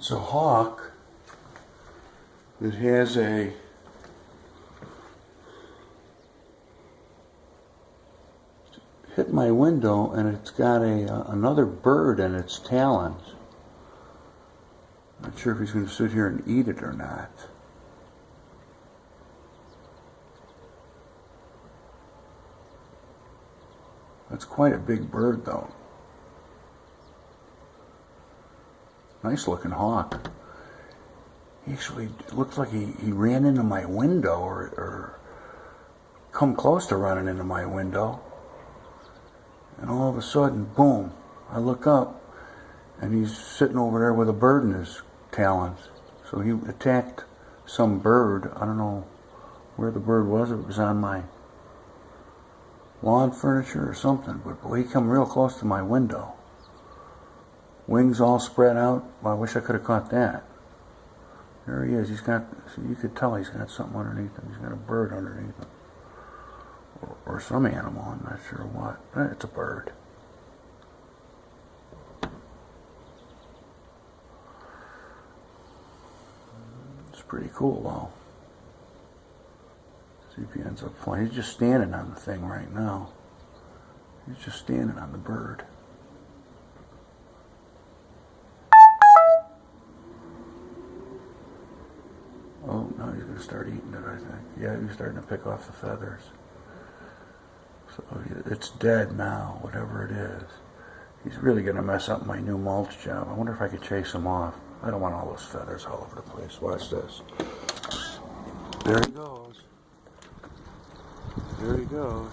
It's a hawk that has a hit my window, and it's got another bird in its talons. Not sure if he's going to sit here and eat it or not. That's quite a big bird, though. Nice looking hawk. He actually, it looks like he ran into my window or come close to running into my window. And all of a sudden, boom, I look up and he's sitting over there with a bird in his talons. So he attacked some bird. I don't know where the bird was. It was on my lawn furniture or something. But boy, he come real close to my window. Wings all spread out. Well, I wish I could have caught that. There he is. He's got, so you could tell he's got something underneath him. He's got a bird underneath him. Or some animal, I'm not sure what. It's a bird. It's pretty cool, though. See if he ends up flying. He's just standing on the thing right now. He's just standing on the bird. Oh, now he's going to start eating it, I think. Yeah, he's starting to pick off the feathers. So it's dead now, whatever it is. He's really going to mess up my new mulch job. I wonder if I could chase him off. I don't want all those feathers all over the place. Watch this. There he goes. There he goes.